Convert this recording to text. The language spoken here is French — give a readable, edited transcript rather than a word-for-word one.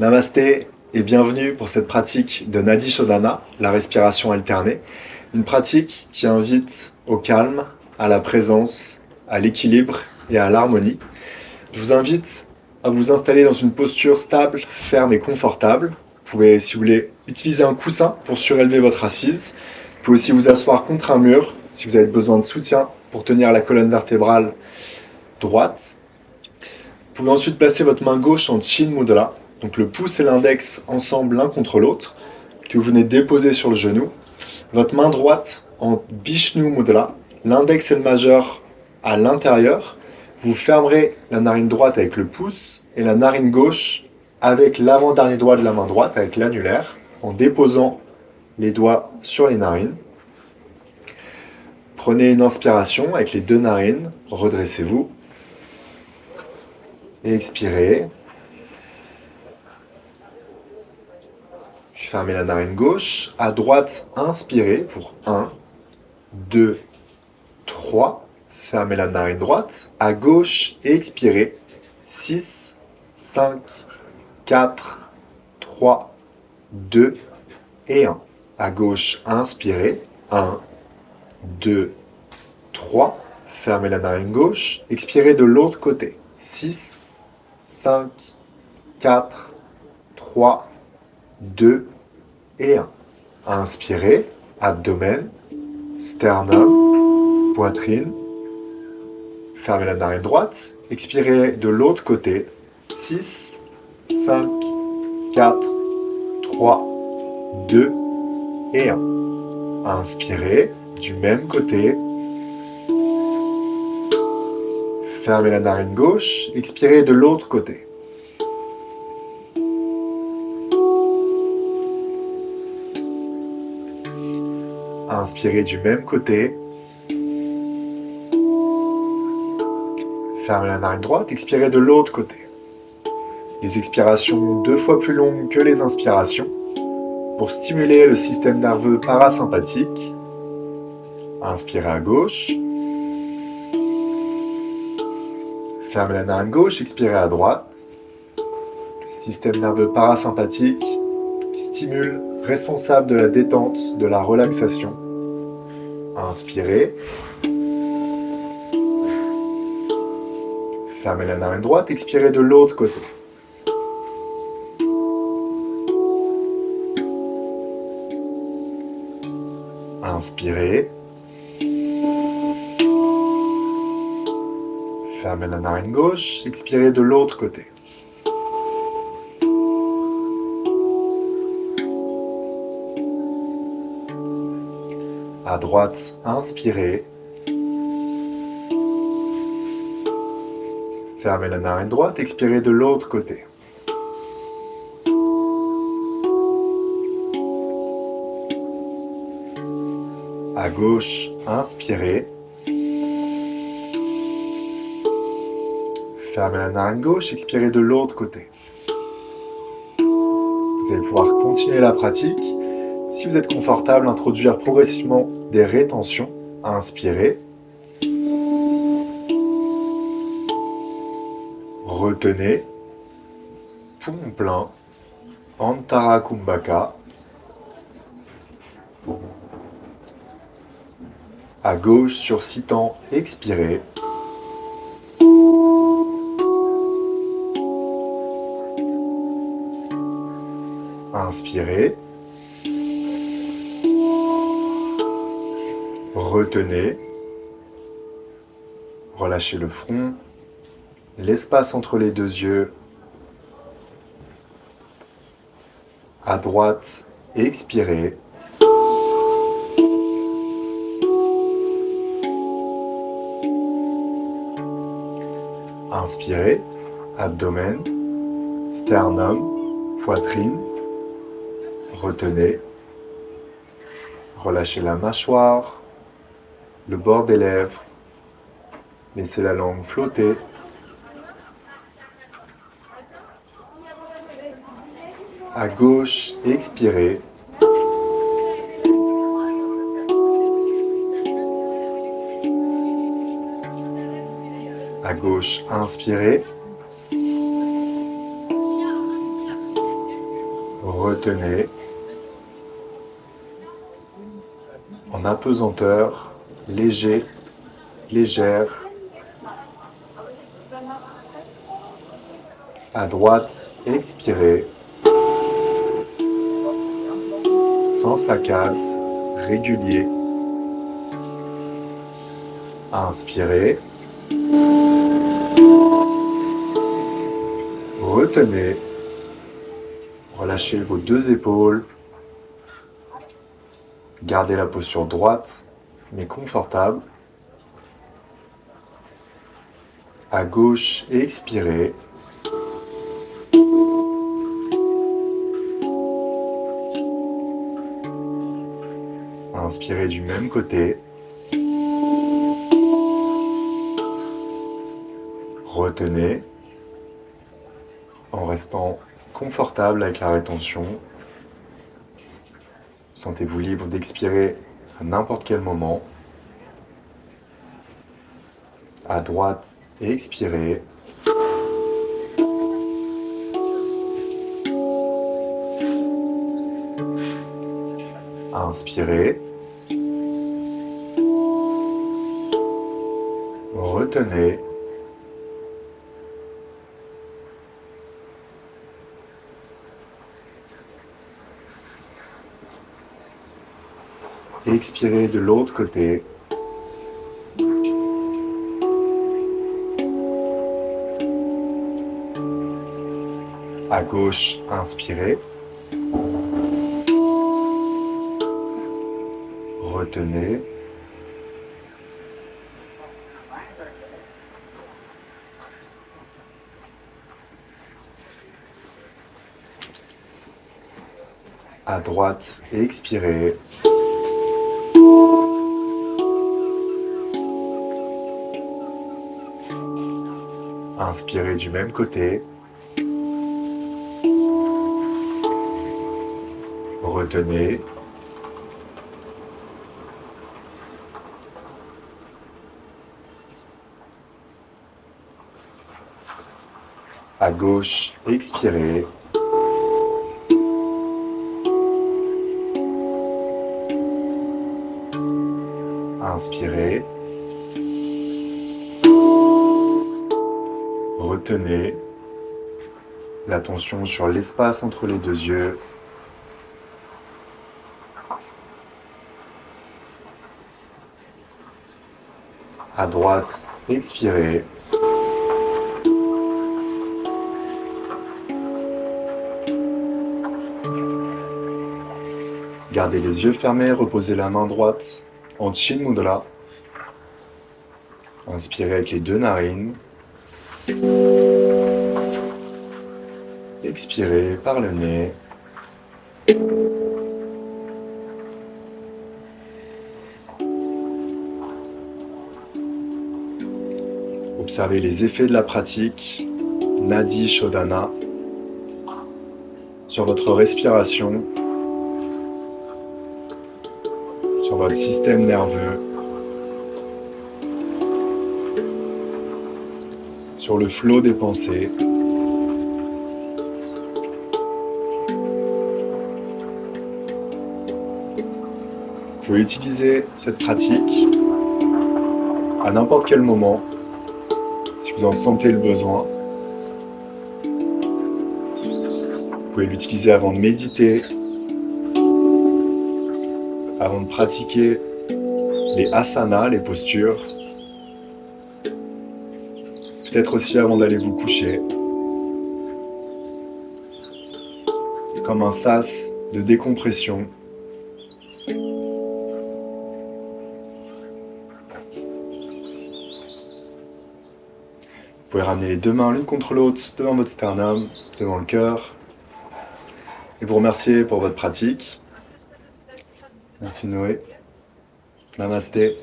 Namasté et bienvenue pour cette pratique de Nadi Shodhana, la respiration alternée. Une pratique qui invite au calme, à la présence, à l'équilibre et à l'harmonie. Je vous invite à vous installer dans une posture stable, ferme et confortable. Vous pouvez, si vous voulez, utiliser un coussin pour surélever votre assise. Vous pouvez aussi vous asseoir contre un mur si vous avez besoin de soutien pour tenir la colonne vertébrale droite. Vous pouvez ensuite placer votre main gauche en Chin Mudra, donc le pouce et l'index ensemble l'un contre l'autre, que vous venez déposer sur le genou. Votre main droite en Vishnu Mudra, l'index et le majeur à l'intérieur. Vous fermerez la narine droite avec le pouce et la narine gauche avec l'avant-dernier doigt de la main droite, avec l'annulaire, en déposant les doigts sur les narines. Prenez une inspiration avec les deux narines, redressez-vous. Et expirez. Fermez la narine gauche. À droite, inspirez pour 1, 2, 3. Fermez la narine droite. À gauche, expirez. 6, 5, 4, 3, 2 et 1. À gauche, inspirez. 1, 2, 3. Fermez la narine gauche. Expirez de l'autre côté. 6, 5, 4, 3, 2 et 1. Inspirez, abdomen, sternum, poitrine. Fermez la narine droite. Expirez de l'autre côté. 6, 5, 4, 3, 2 et 1. Inspirez du même côté. Fermez la narine gauche. Expirez de l'autre côté. Inspirez du même côté. Fermez la narine droite. Expirez de l'autre côté. Les expirations 2 fois plus longues que les inspirations pour stimuler le système nerveux parasympathique. Inspirez à gauche. Fermez la narine gauche. Expirez à droite. Système nerveux parasympathique qui stimule, responsable de la détente, de la relaxation. Inspirez. Fermez la narine droite, expirez de l'autre côté. Inspirez. Fermez la narine gauche, expirez de l'autre côté. À droite, inspirez. Fermez la narine droite, expirez de l'autre côté. À gauche, inspirez. Fermez la narine gauche, expirez de l'autre côté. Vous allez pouvoir continuer la pratique. Si vous êtes confortable, introduire progressivement des rétentions. Inspirez. Retenez. Poumon plein. Antara Kumbhaka. À gauche sur 6 temps, expirez. Inspirez. Retenez. Relâchez le front, l'espace entre les deux yeux. À droite, expirez. Inspirez, abdomen, sternum, poitrine. Retenez. Relâchez la mâchoire, le bord des lèvres. Laissez la langue flotter. À gauche, expirez. À gauche, inspirez. Retenez. En apesanteur, léger, légère. À droite, expirez. Sans saccade, régulier. Inspirez. Retenez. Relâchez vos deux épaules. Gardez la posture droite, mais confortable. À gauche, expirez. Inspirez du même côté. Retenez en restant confortable avec la rétention. Sentez-vous libre d'expirer à n'importe quel moment. À droite, expirez. Inspirez. Retenez. Expirez de l'autre côté. À gauche, inspirez. Retenez. À droite, expirez. Inspirez du même côté. Retenez. À gauche, expirez. Inspirez. Retenez l'attention sur l'espace entre les deux yeux. À droite, expirez. Gardez les yeux fermés, reposez la main droite en Chin Mudra. Inspirez avec les deux narines. Expirez par le nez. Observez les effets de la pratique Nadi Shodhana sur votre respiration, sur votre système nerveux, sur le flot des pensées. Vous pouvez utiliser cette pratique à n'importe quel moment, si vous en sentez le besoin. Vous pouvez l'utiliser avant de méditer, avant de pratiquer les asanas, les postures, peut-être aussi avant d'aller vous coucher, comme un sas de décompression. Vous pouvez ramener les deux mains l'une contre l'autre devant votre sternum, devant le cœur, et vous remercier pour votre pratique. Merci Noé. Namasté.